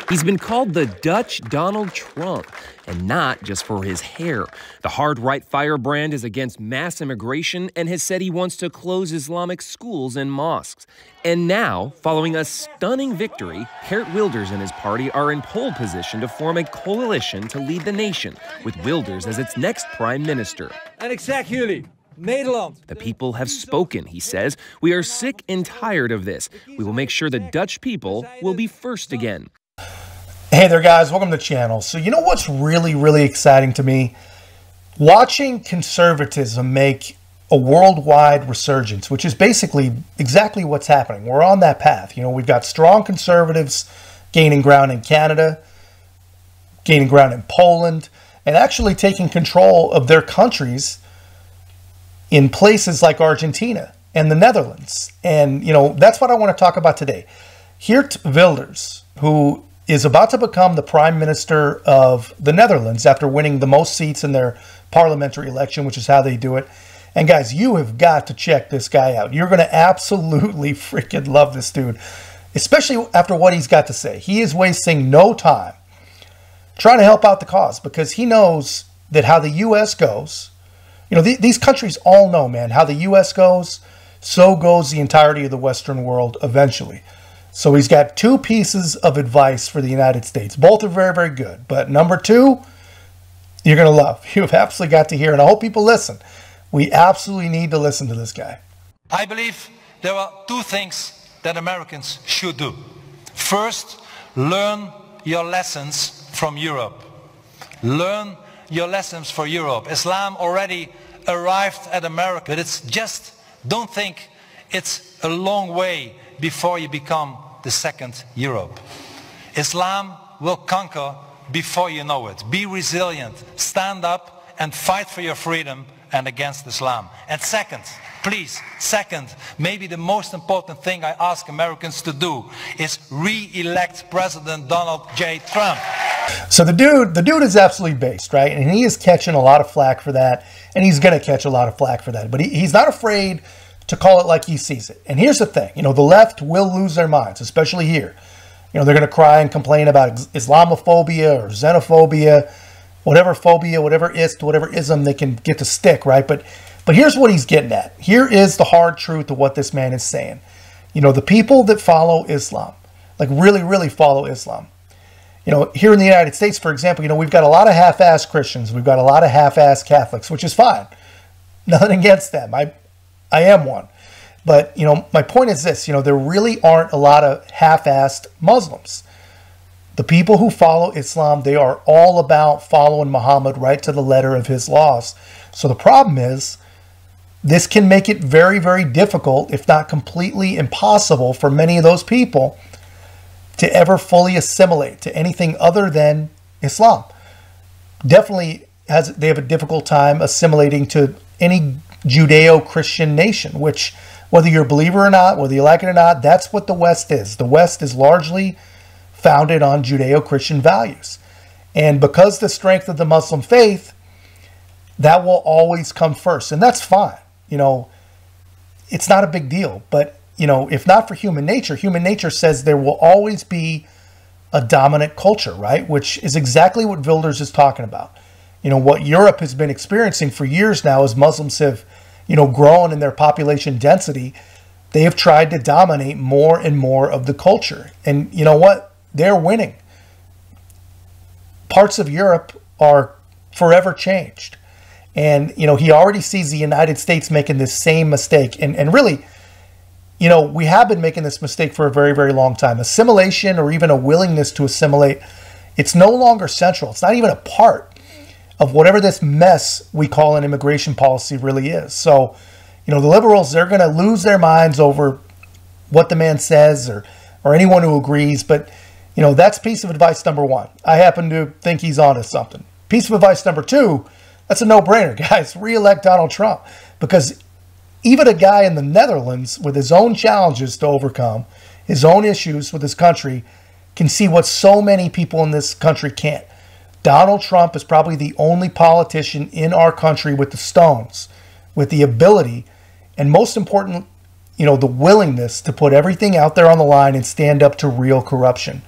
He's been called the Dutch Donald Trump, and not just for his hair. The hard-right firebrand is against mass immigration and has said he wants to close Islamic schools and mosques. And now, following a stunning victory, Geert Wilders and his party are in pole position to form a coalition to lead the nation, with Wilders as its next prime minister. En ik zeg jullie, Nederland. The people have spoken, he says. We are sick and tired of this. We will make sure the Dutch people will be first again. Hey there, guys. Welcome to the channel. So you know what's really exciting to me? Watching conservatism make a worldwide resurgence, which is basically exactly what's happening. We're on that path. You know, we've got strong conservatives gaining ground in Canada, gaining ground in Poland, and actually taking control of their countries in places like Argentina and the Netherlands. And, you know, that's what I want to talk about today. Geert Wilders, who is about to become the prime minister of the Netherlands after winning the most seats in their parliamentary election, which is how they do it. And guys, you have got to check this guy out. You're going to absolutely freaking love this dude, especially after what he's got to say. He is wasting no time trying to help out the cause, because he knows that how the U.S. goes, you know, these countries all know, man, how the U.S. goes, so goes the entirety of the Western world eventually. So he's got two pieces of advice for the United States. Both are very good. But number two, you're going to love. You've absolutely got to hear. And I hope people listen. We absolutely need to listen to this guy. I believe there are two things that Americans should do. First, learn your lessons from Europe. Learn your lessons from Europe. Islam already arrived at America. But it's just, don't think it's a long way before you become the second Europe. Islam will conquer before you know it. Be resilient, stand up and fight for your freedom and against Islam. And second, please, maybe the most important thing I ask Americans to do is re-elect President Donald J. Trump. So the dude is absolutely based, right? And he is catching a lot of flack for that, and he's going to catch a lot of flack for that. But he's not afraid to call it like he sees it. And here's the thing, you know, the left will lose their minds, especially here. You know, they're going to cry and complain about Islamophobia or xenophobia, whatever ism they can get to stick, right? But here's what he's getting at. Here is the hard truth of what this man is saying. You know, the people that follow Islam, like really follow Islam. You know, here in the United States, for example, you know, we've got a lot of half-assed Christians. We've got a lot of half-assed Catholics, which is fine. Nothing against them. I am one. But, you know, my point is this, you know, there really aren't a lot of half-assed Muslims. The people who follow Islam, they are all about following Muhammad right to the letter of his laws. So the problem is, this can make it very difficult, if not completely impossible, for many of those people to ever fully assimilate to anything other than Islam. Definitely they have a difficult time assimilating to any Judeo-Christian nation, which, whether you're a believer or not, whether you like it or not, that's what the West is. The West is largely founded on Judeo-Christian values. And because the strength of the Muslim faith, that will always come first. And that's fine. You know, it's not a big deal. But, you know, if not for human nature says there will always be a dominant culture, right? Which is exactly what Wilders is talking about. You know, what Europe has been experiencing for years now, as Muslims have, you know, grown in their population density, they have tried to dominate more and more of the culture. And you know what? They're winning. Parts of Europe are forever changed. And, you know, he already sees the United States making this same mistake. And really, you know, we have been making this mistake for a very long time. Assimilation, or even a willingness to assimilate, it's no longer central. It's not even a part of whatever this mess we call an immigration policy really is. So, you know, the liberals, they're going to lose their minds over what the man says or anyone who agrees. But, you know, that's piece of advice number one. I happen to think he's onto something. Piece of advice number two, that's a no-brainer, guys. Re-elect Donald Trump. Because even a guy in the Netherlands with his own challenges to overcome, his own issues with his country, can see what so many people in this country can't. Donald Trump is probably the only politician in our country with the stones, with the ability, and most important, you know, the willingness to put everything out there on the line and stand up to real corruption.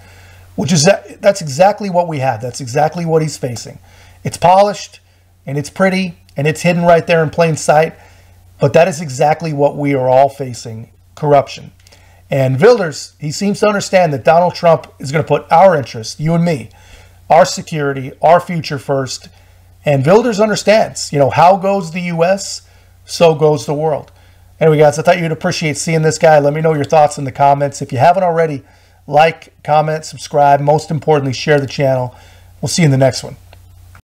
which is that's exactly what we have. That's exactly what he's facing. It's polished and it's pretty and it's hidden right there in plain sight, but that is exactly what we are all facing, corruption. And Wilders, he seems to understand that Donald Trump is going to put our interests, you and me, our security, our future first. And Wilders understands, how goes the U.S., so goes the world. Anyway, guys, I thought you'd appreciate seeing this guy. Let me know your thoughts in the comments. If you haven't already, like, comment, subscribe. Most importantly, share the channel. We'll see you in the next one.